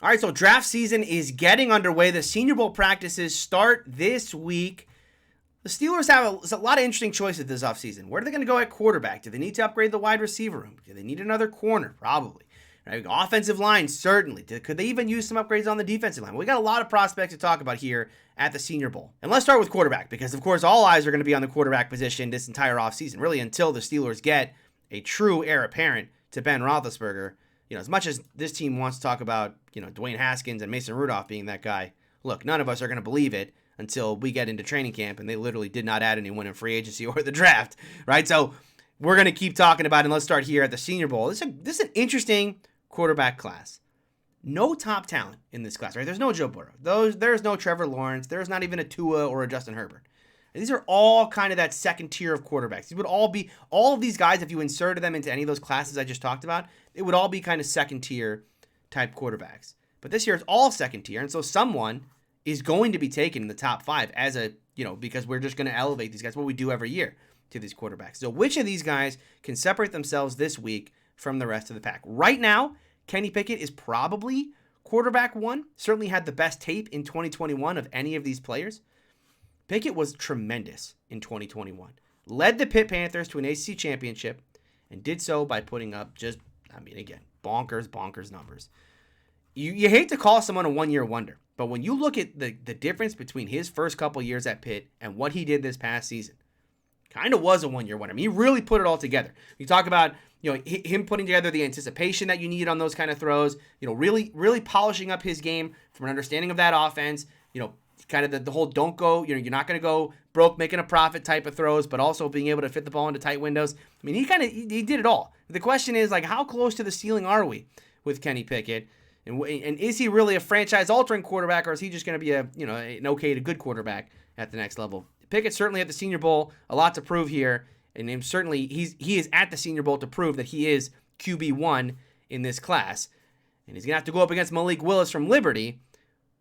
All right, so draft season is getting underway. The Senior Bowl practices start this week. The Steelers have a lot of interesting choices this offseason. Where are they going to go at quarterback? Do they need to upgrade the wide receiver room? Do they need another corner? Probably. Right? Offensive line, certainly. Could they even use some upgrades on the defensive line? We got a lot of prospects to talk about here at the Senior Bowl. And let's start with quarterback, because, of course, all eyes are going to be on the quarterback position this entire offseason, really until the Steelers get a true heir apparent to Ben Roethlisberger. As much as this team wants to talk about, Dwayne Haskins and Mason Rudolph being that guy, look, none of us are going to believe it until we get into training camp, and they literally did not add anyone in free agency or the draft, right? So we're going to keep talking about it, and let's start here at the Senior Bowl. This is an interesting quarterback class. No top talent in this class, right? There's no Joe Burrow. There's no Trevor Lawrence. There's not even a Tua or a Justin Herbert. And these are all kind of that second tier of quarterbacks. These would all be, all of these guys, if you inserted them into any of those classes I just talked about, it would all be kind of second tier type quarterbacks. But this year it's all second tier, and so someone is going to be taken in the top 5 as a, because we're just going to elevate these guys, what we do every year to these quarterbacks. So which of these guys can separate themselves this week from the rest of the pack? Right now, Kenny Pickett is probably quarterback 1, certainly had the best tape in 2021 of any of these players. Pickett was tremendous in 2021. Led the Pitt Panthers to an ACC championship and did so by putting up just, again, bonkers numbers. You hate to call someone a one-year wonder, but when you look at the difference between his first couple years at Pitt and what he did this past season, kind of was a one-year wonder. He really put it all together. You talk about, him putting together the anticipation that you need on those kind of throws, really polishing up his game from an understanding of that offense, kind of the whole don't go, you're not going to go broke making a profit type of throws, but also being able to fit the ball into tight windows. He did it all. The question is, how close to the ceiling are we with Kenny Pickett? And is he really a franchise-altering quarterback, or is he just going to be an okay to good quarterback at the next level? Pickett certainly at the Senior Bowl, a lot to prove here, and certainly he is at the Senior Bowl to prove that he is QB1 in this class. And he's going to have to go up against Malik Willis from Liberty,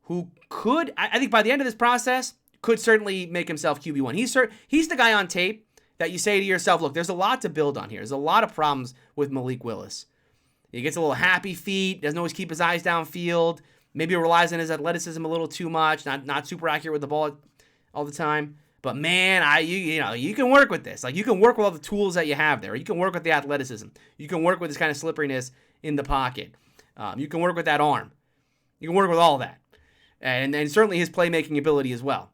who could, I think by the end of this process, could certainly make himself QB1. He's the guy on tape that you say to yourself, look, there's a lot to build on here. There's a lot of problems with Malik Willis. He gets a little happy feet, doesn't always keep his eyes downfield, maybe relies on his athleticism a little too much, not super accurate with the ball all the time. But man, you can work with this. You can work with all the tools that you have there. You can work with the athleticism. You can work with this kind of slipperiness in the pocket. You can work with that arm. You can work with all that. And certainly his playmaking ability as well.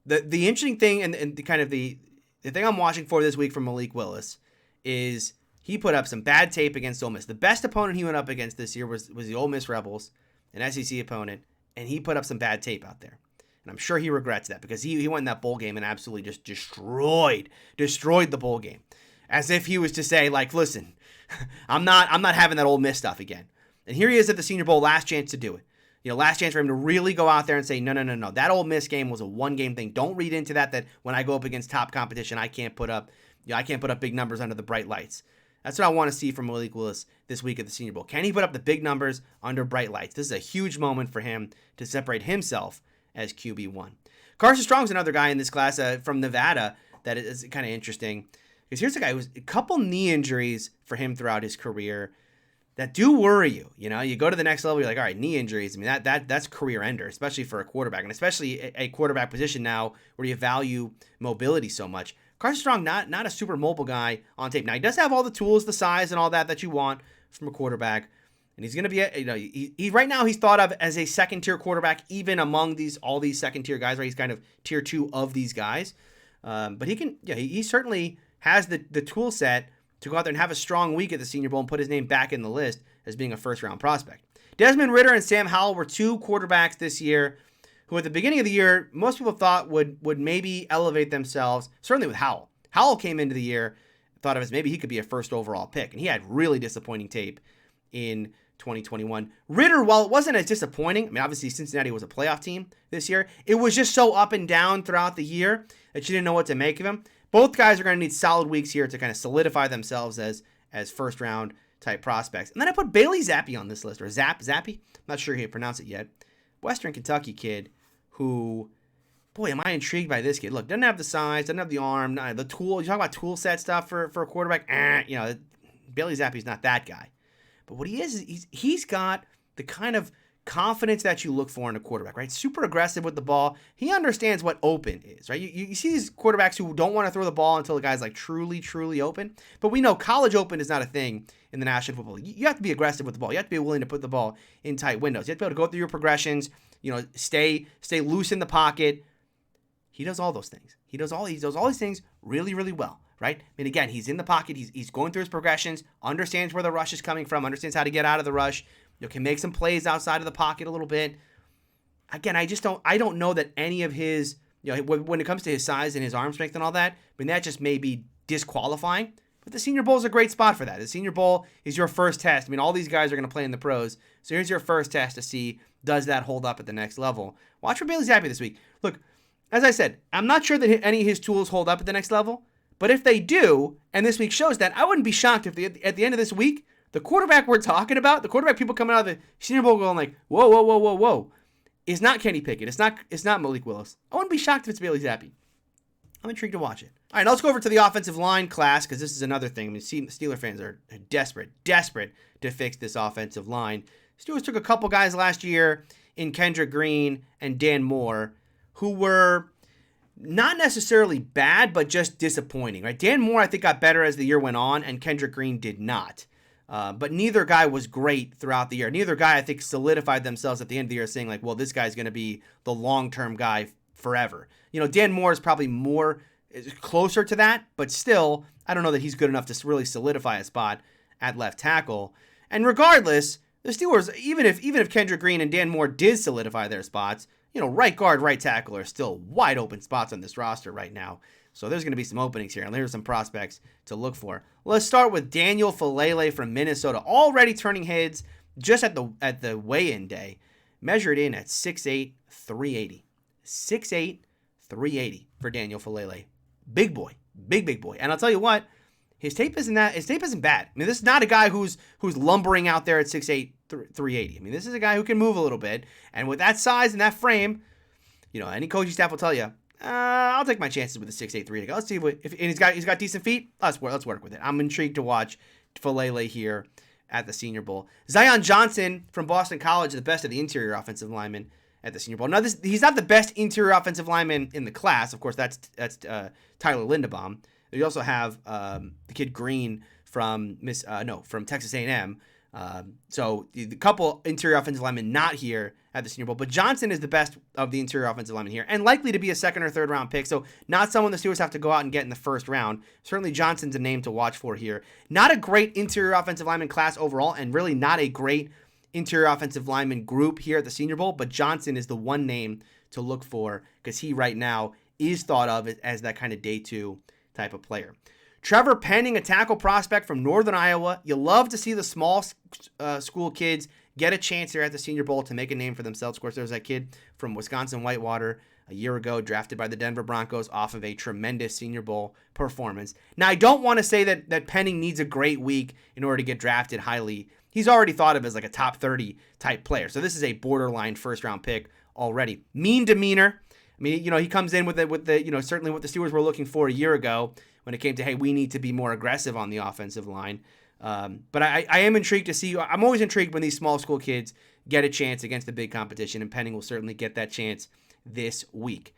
The interesting thing and the thing I'm watching for this week from Malik Willis is he put up some bad tape against Ole Miss. The best opponent he went up against this year was the Ole Miss Rebels, an SEC opponent, and he put up some bad tape out there. And I'm sure he regrets that because he went in that bowl game and absolutely just destroyed the bowl game. As if he was to say, listen, I'm not having that Ole Miss stuff again. And here he is at the Senior Bowl, last chance to do it. Last chance for him to really go out there and say, no. That Ole Miss game was a one-game thing. Don't read into that when I go up against top competition, I can't put up big numbers under the bright lights. That's what I want to see from Malik Willis this week at the Senior Bowl. Can he put up the big numbers under bright lights? This is a huge moment for him to separate himself as QB1. Carson Strong's another guy in this class from Nevada that is kind of interesting. Because here's a guy who's a couple knee injuries for him throughout his career that do worry you. You go to the next level, you're like, all right, knee injuries. That's career ender, especially for a quarterback, and especially a quarterback position now where you value mobility so much. Carson Strong, not a super mobile guy on tape. Now, he does have all the tools, the size, and all that you want from a quarterback. And he's going to be, he right now he's thought of as a second-tier quarterback, even among all these second-tier guys, right? He's kind of tier 2 of these guys. But he certainly has the tool set to go out there and have a strong week at the Senior Bowl and put his name back in the list as being a first-round prospect. Desmond Ritter and Sam Howell were 2 quarterbacks this year who at the beginning of the year, most people thought would maybe elevate themselves, certainly with Howell. Howell came into the year, thought of as maybe he could be a first overall pick, and he had really disappointing tape in 2021. Ritter, while it wasn't as disappointing, obviously Cincinnati was a playoff team this year, it was just so up and down throughout the year that you didn't know what to make of him. Both guys are going to need solid weeks here to kind of solidify themselves as first-round type prospects. And then I put Bailey Zappy on this list, or Zappy? I'm not sure how you pronounce it yet. Western Kentucky kid who, boy, am I intrigued by this kid. Look, doesn't have the size, doesn't have the arm, the tool. You talk about tool set stuff for a quarterback. Bailey Zappi's not that guy. But what he is he's got the kind of confidence that you look for in a quarterback, right? Super aggressive with the ball. He understands what open is, right? You see these quarterbacks who don't want to throw the ball until the guy's like truly, truly open. But we know college open is not a thing in the National Football League. You have to be aggressive with the ball. You have to be willing to put the ball in tight windows. You have to be able to go through your progressions, stay loose in the pocket. He does all those things. He does all these things really, really well, right? I mean, again, he's in the pocket. He's going through his progressions, understands where the rush is coming from, understands how to get out of the rush. Can make some plays outside of the pocket a little bit. Again, I don't know that any of his, when it comes to his size and his arm strength and all that, I mean, that just may be disqualifying. But the Senior Bowl is a great spot for that. The Senior Bowl is your first test. I mean, all these guys are going to play in the pros. So here's your first test to see, does that hold up at the next level? Watch for Bailey Zappy this week. Look, as I said, I'm not sure that any of his tools hold up at the next level. But if they do, and this week shows that, I wouldn't be shocked if at the end of this week, the quarterback we're talking about, the quarterback people coming out of the Senior Bowl going like, whoa, is not Kenny Pickett. It's not Malik Willis. I wouldn't be shocked if it's Bailey Zappy. I'm intrigued to watch it. All right, now let's go over to the offensive line class, because this is another thing. I mean, Steeler fans are desperate to fix this offensive line. Steelers took a couple guys last year in Kendrick Green and Dan Moore, who were not necessarily bad, but just disappointing, right? Dan Moore, I think, got better as the year went on, and Kendrick Green did not. But neither guy was great throughout the year. Neither guy, I think, solidified themselves at the end of the year saying, like, well, this guy's going to be the long-term guy forever. Dan Moore is probably closer to that, but still, I don't know that he's good enough to really solidify a spot at left tackle. And regardless, the Steelers, even if Kendrick Green and Dan Moore did solidify their spots, right guard, right tackle are still wide open spots on this roster right now. So there's going to be some openings here, and there's some prospects to look for. Let's start with Daniel Fellaille from Minnesota, already turning heads just at the weigh-in day. Measured in at 6'8", 380. 6'8", 380 for Daniel Fellaille. Big boy. Big boy. And I'll tell you what, his tape isn't bad. I mean, this is not a guy who's lumbering out there at 6'8", 380. I mean, this is a guy who can move a little bit. And with that size and that frame, any coaching staff will tell you, I'll take my chances with the 6'8", 380. Let's see and he's got decent feet. Let's work with it. I'm intrigued to watch Fellaille here at the Senior Bowl. Zion Johnson from Boston College, the best of the interior offensive linemen at the Senior Bowl. Now, he's not the best interior offensive lineman in the class. Of course, that's Tyler Linderbaum. You also have the kid Green from Texas A&M. So the couple interior offensive linemen not here at the Senior Bowl, but Johnson is the best of the interior offensive linemen here, and likely to be a second or third round pick. So not someone the Steelers have to go out and get in the first round. Certainly Johnson's a name to watch for here. Not a great interior offensive lineman class overall, and really not a great interior offensive lineman group here at the Senior Bowl, but Johnson is the one name to look for because he right now is thought of as that kind of day two type of player. Trevor Penn, a tackle prospect from Northern Iowa. You love to see the small school kids get a chance here at the Senior Bowl to make a name for themselves. Of course, there's that kid from Wisconsin Whitewater a year ago, drafted by the Denver Broncos off of a tremendous Senior Bowl performance. Now, I don't want to say that Penning needs a great week in order to get drafted highly. He's already thought of as like a top 30 type player. So this is a borderline first round pick already. Mean demeanor. I mean, he comes in with the certainly what the Steelers were looking for a year ago when it came to, hey, we need to be more aggressive on the offensive line. But I am intrigued to see. I'm always intrigued when these small school kids get a chance against the big competition, and Penning will certainly get that chance this week.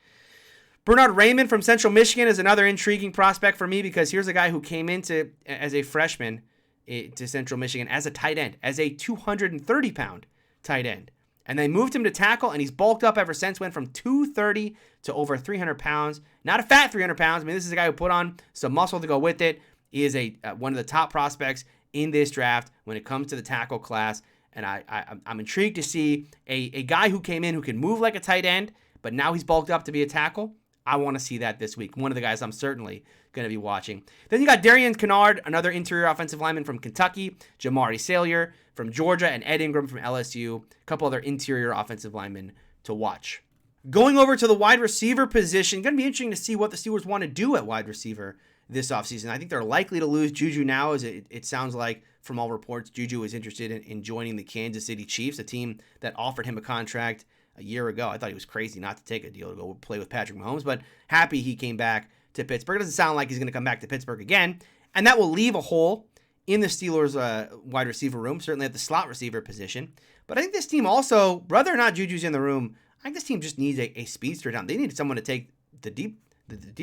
Bernard Raymond from Central Michigan is another intriguing prospect for me because here's a guy who came into as a freshman to Central Michigan as a tight end, as a 230-pound tight end. And they moved him to tackle, and he's bulked up ever since, went from 230 to over 300 pounds. Not a fat 300 pounds. I mean, this is a guy who put on some muscle to go with it. He is one of the top prospects in this draft when it comes to the tackle class. And I'm intrigued to see a guy who came in who can move like a tight end, but now he's bulked up to be a tackle. I want to see that this week. One of the guys I'm certainly going to be watching. Then you got Darian Canard, another interior offensive lineman from Kentucky, Jamari Salyer from Georgia, and Ed Ingram from LSU. A couple other interior offensive linemen to watch. Going over to the wide receiver position, going to be interesting to see what the Steelers want to do at wide receiver this offseason. I think they're likely to lose Juju now, as it sounds like from all reports, Juju is interested in joining the Kansas City Chiefs, a team that offered him a contract a year ago. I thought he was crazy not to take a deal to go play with Patrick Mahomes, but happy he came back to Pittsburgh. It doesn't sound like he's going to come back to Pittsburgh again, and that will leave a hole in the Steelers' wide receiver room, certainly at the slot receiver position. But I think this team also, whether or not Juju's in the room, I think this team just needs a speedster down. They need someone to take the deep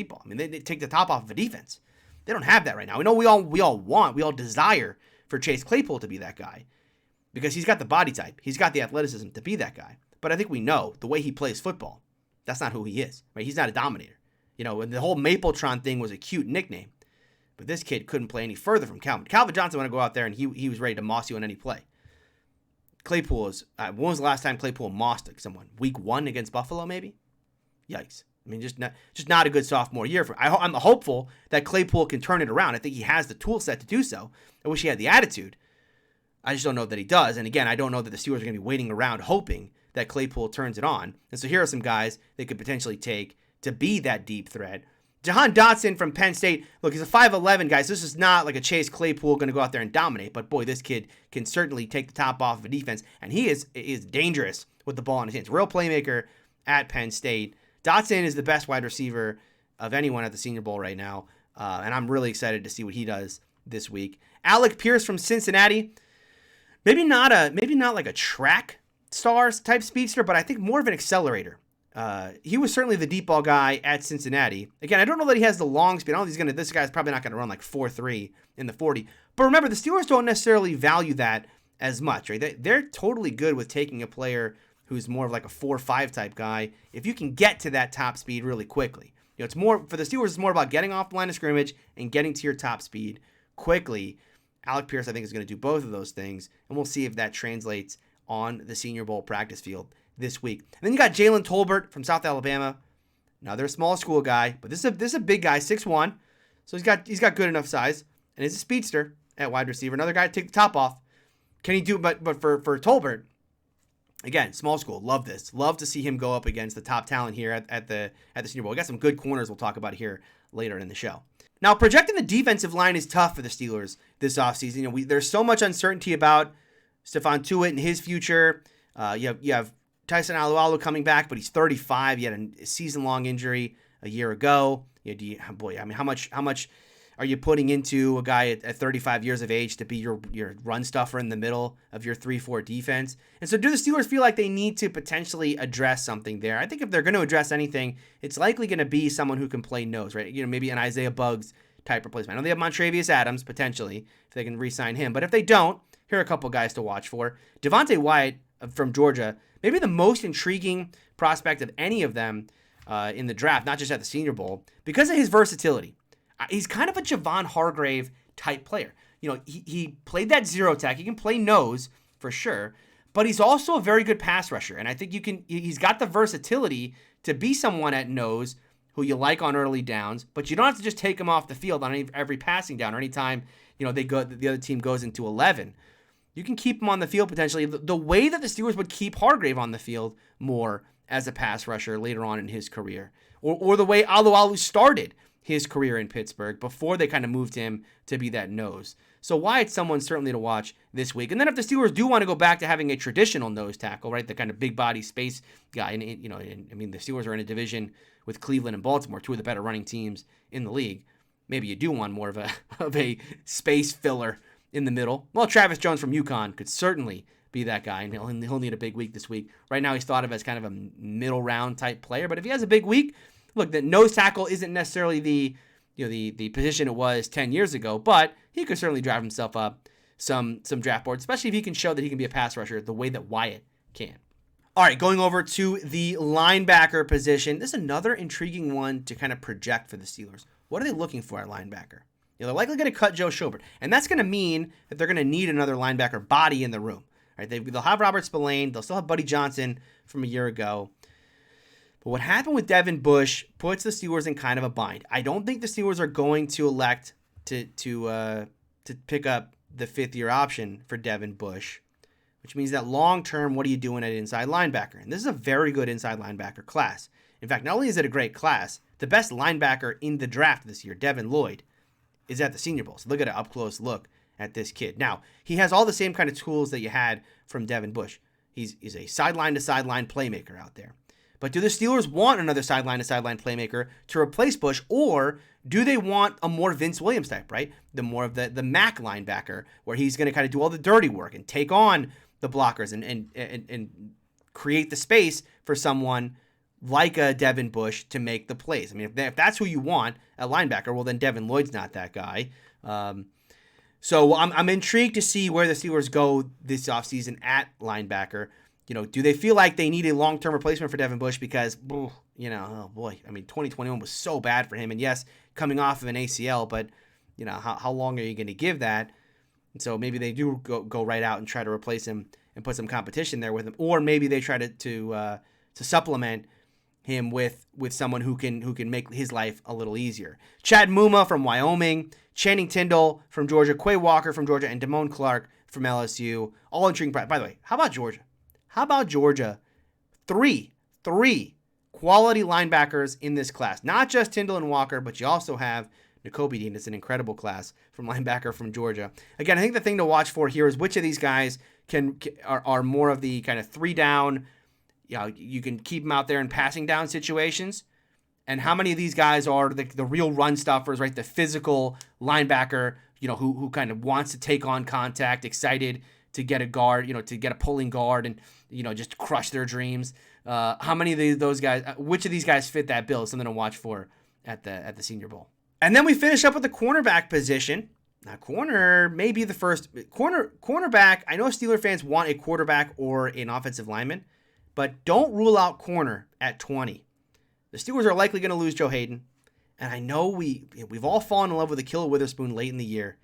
ball. I mean, they take the top off of a defense. They don't have that right now. We know we all desire for Chase Claypool to be that guy because he's got the body type. He's got the athleticism to be that guy. But I think we know the way he plays football, that's not who he is. Right? He's not a dominator. And the whole Mapletron thing was a cute nickname. But this kid couldn't play any further from Calvin. Calvin Johnson wanted to go out there and he was ready to moss you on any play. Claypool is, when was the last time Claypool mossed someone? Week 1 against Buffalo, maybe? Yikes. I mean, just not a good sophomore year. I'm hopeful that Claypool can turn it around. I think he has the tool set to do so. I wish he had the attitude. I just don't know that he does. And again, I don't know that the Steelers are going to be waiting around hoping that Claypool turns it on. And so here are some guys they could potentially take to be that deep threat. Jahan Dotson from Penn State. Look, he's a 5'11", guys. This is not like a Chase Claypool going to go out there and dominate. But boy, this kid can certainly take the top off of a defense. And he is dangerous with the ball in his hands. Real playmaker at Penn State. Dotson is the best wide receiver of anyone at the Senior Bowl right now. And I'm really excited to see what he does this week. Alec Pierce from Cincinnati. Maybe not like a track stars type speedster, but I think more of an accelerator. He was certainly the deep ball guy at Cincinnati. Again, I don't know that he has the long speed. I don't think this guy's probably not going to run like 4.3 in the 40. But remember, the Steelers don't necessarily value that as much, right? They're totally good with taking a player who's more of like a 4.5 type guy if you can get to that top speed really quickly. It's more for the Steelers. It's more about getting off the line of scrimmage and getting to your top speed quickly. Alec Pierce, I think, is going to do both of those things, and we'll see if that translates on the Senior Bowl practice field this week. And then you got Jalen Tolbert from South Alabama. Another small school guy, but this is a big guy, 6'1". So he's got good enough size, and he's a speedster at wide receiver. Another guy to take the top off. Can he do? But for Tolbert, again, small school. Love this. Love to see him go up against the top talent here at the Senior Bowl. We got some good corners we'll talk about here later in the show. Now, projecting the defensive line is tough for the Steelers this offseason. There's so much uncertainty about Staphon Tuite and his future. You have Tyson Alualu coming back, but he's 35. He had a season-long injury a year ago. How much are you putting into a guy at 35 years of age to be your run stuffer in the middle of your 3-4 defense? And so do the Steelers feel like they need to potentially address something there? I think if they're going to address anything, it's likely going to be someone who can play nose, right? Maybe an Isaiah Buggs type replacement. I know they have Montrevious Adams, potentially, if they can re-sign him. But if they don't, here are a couple guys to watch for. Devante Wyatt from Georgia, maybe the most intriguing prospect of any of them in the draft, not just at the Senior Bowl, because of his versatility. He's kind of a Javon Hargrave type player. He played that zero tech. He can play nose for sure, but he's also a very good pass rusher. And I think he's got the versatility to be someone at nose who you like on early downs, but you don't have to just take him off the field on every passing down or anytime the other team goes into 11. You can keep him on the field potentially the way that the Steelers would keep Hargrave on the field more as a pass rusher later on in his career, or the way Alualu started his career in Pittsburgh before they kind of moved him to be that nose. So Wyatt's someone certainly to watch this week. And then if the Steelers do want to go back to having a traditional nose tackle, right, the kind of big body space guy, and the Steelers are in a division with Cleveland and Baltimore, two of the better running teams in the league. Maybe you do want more of a space filler in the middle. Well, Travis Jones from Uconn could certainly be that guy, and he'll need a big week this week. Right now, he's thought of as kind of a middle round type player, but if he has a big week, look, the nose tackle isn't necessarily the position it was 10 years ago, but he could certainly drive himself up some draft boards, especially if he can show that he can be a pass rusher the way that Wyatt can. All right, going over to the linebacker position. This is another intriguing one to kind of project for the Steelers. What are they looking for at linebacker? They're likely going to cut Joe Schobert, and that's going to mean that they're going to need another linebacker body in the room. Right? They'll have Robert Spillane. They'll still have Buddy Johnson from a year ago. But what happened with Devin Bush puts the Steelers in kind of a bind. I don't think the Steelers are going to elect to pick up the fifth-year option for Devin Bush, which means that long-term, what are you doing at inside linebacker? And this is a very good inside linebacker class. In fact, not only is it a great class, the best linebacker in the draft this year, Devin Lloyd, is at the Senior Bowl. So look at an up-close look at this kid. Now, he has all the same kind of tools that you had from Devin Bush. He's a sideline-to-sideline playmaker out there. But do the Steelers want another sideline-to-sideline playmaker to replace Bush, or Do they want a more Vince Williams type, right? The more of the Mac linebacker, where he's going to kind of do all the dirty work and take on the blockers and create the space for someone like a Devin Bush to make the plays. I mean, if that's who you want at linebacker, well, then Devin Lloyd's not that guy. So I'm intrigued to see where the Steelers go this offseason at linebacker. Do they feel like they need a long-term replacement for Devin Bush because, oh boy, I mean, 2021 was so bad for him. And yes, coming off of an ACL, but, how long are you going to give that? And so maybe they do go right out and try to replace him and put some competition there with him. Or maybe they try to supplement him with someone who can make his life a little easier. Chad Muma from Wyoming, Channing Tindall from Georgia, Quay Walker from Georgia, and Damone Clark from LSU. All intriguing. By the way, how about Georgia? Three quality linebackers in this class. Not just Tindall and Walker, but you also have Nakobe Dean. It's an incredible class from linebacker from Georgia. Again, I think the thing to watch for here is which of these guys are more of the kind of 3 down. You can keep them out there in passing down situations. And how many of these guys are the real run stuffers, right? The physical linebacker, who kind of wants to take on contact, excited to get a guard, to get a pulling guard and, just crush their dreams. How many of those guys, which of these guys fit that bill is something to watch for at the Senior Bowl. And then we finish up with the cornerback position. Now, corner may be the first. Cornerback, I know Steeler fans want a quarterback or an offensive lineman, but don't rule out corner at 20. The Steelers are likely going to lose Joe Hayden. And I know we've all fallen in love with Ahkello Witherspoon late in the year.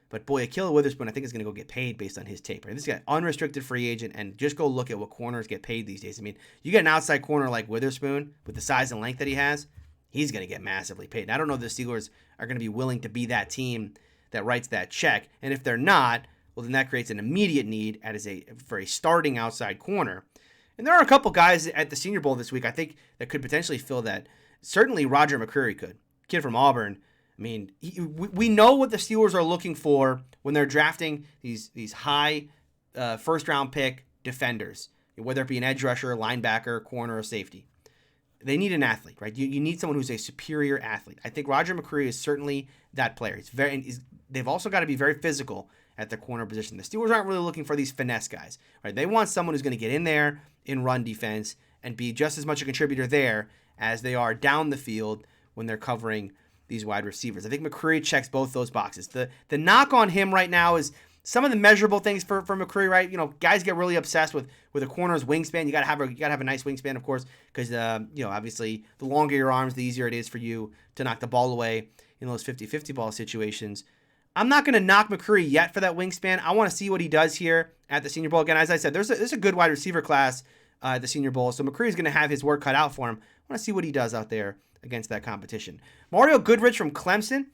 But boy, Ahkello Witherspoon, I think, is going to go get paid based on his tape. Right? This guy, unrestricted free agent, and just go look at what corners get paid these days. I mean, you get an outside corner like Witherspoon with the size and length that he has, he's going to get massively paid. And I don't know if the Steelers are going to be willing to be that team that writes that check. And if they're not, well, then that creates an immediate need for a starting outside corner. And there are a couple guys at the Senior Bowl this week, I think, that could potentially fill that. Certainly Roger McCreary could. Kid from Auburn. I mean, we know what the Steelers are looking for when they're drafting these high first-round pick defenders, whether it be an edge rusher, linebacker, corner, or safety. They need an athlete, right? You need someone who's a superior athlete. I think Roger McCreary is certainly that player. They've also got to be very physical at the corner position. The Steelers aren't really looking for these finesse guys, right? They want someone who's going to get in there in run defense and be just as much a contributor there as they are down the field when they're covering these wide receivers. I think McCreary checks both those boxes. The knock on him right now is some of the measurable things for McCreary, right? Guys get really obsessed with a corner's wingspan. You gotta have a nice wingspan, of course, because obviously the longer your arms, the easier it is for you to knock the ball away in those 50-50 ball situations. I'm not going to knock McCreary yet for that wingspan. I want to see what he does here at the Senior Bowl. Again, as I said, there's a good wide receiver class at the Senior Bowl, so McCreary's going to have his work cut out for him. I want to see what he does out there against that competition. Mario Goodrich from Clemson,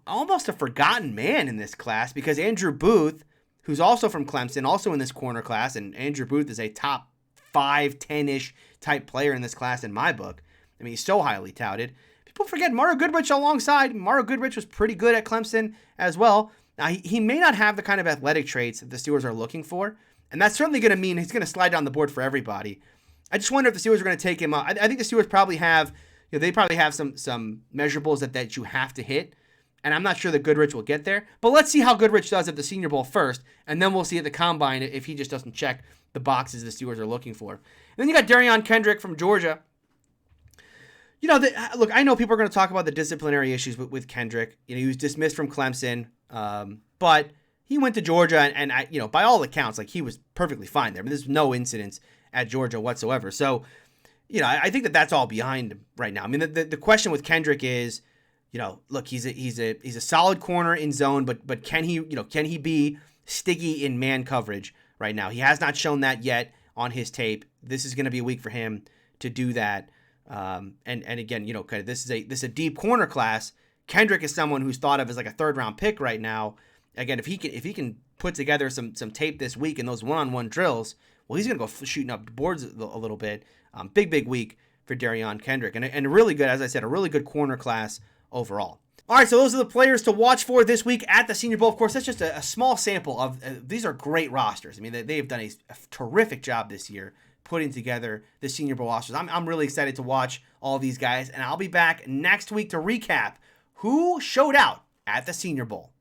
almost a forgotten man in this class because Andrew Booth, who's also from Clemson, also in this corner class, and Andrew Booth is a top 5, 10-ish type player in this class in my book. I mean, he's so highly touted. People forget Mario Goodrich alongside. Mario Goodrich was pretty good at Clemson as well. Now, he may not have the kind of athletic traits that the Steelers are looking for, and that's certainly going to mean he's going to slide down the board for everybody. I just wonder if the Steelers are going to take him up. I think the Steelers probably have, they probably have some measurables that you have to hit, and I'm not sure that Goodrich will get there. But let's see how Goodrich does at the Senior Bowl first, and then we'll see at the Combine if he just doesn't check the boxes the Steelers are looking for. And then you got Darion Kendrick from Georgia. Look, I know people are going to talk about the disciplinary issues with Kendrick. He was dismissed from Clemson, but he went to Georgia, and by all accounts, he was perfectly fine there. I mean, there's no incidents at Georgia whatsoever. So, I think that's all behind him right now. I mean, the question with Kendrick is, look, he's a solid corner in zone, but can he be sticky in man coverage right now? He has not shown that yet on his tape. This is going to be a week for him to do that. And again, this is a deep corner class. Kendrick is someone who's thought of as like a 3rd-round pick right now. Again, if he can put together some tape this week in those one-on-one drills, well, he's going to go shooting up boards a little bit. Big week for Darion Kendrick, and really good, as I said, a really good corner class overall. All right, so those are the players to watch for this week at the Senior Bowl. Of course, that's just a small sample of these are great rosters. I mean, they have done a terrific job this year putting together the Senior Bowl rosters. I'm really excited to watch all these guys, and I'll be back next week to recap who showed out at the Senior Bowl.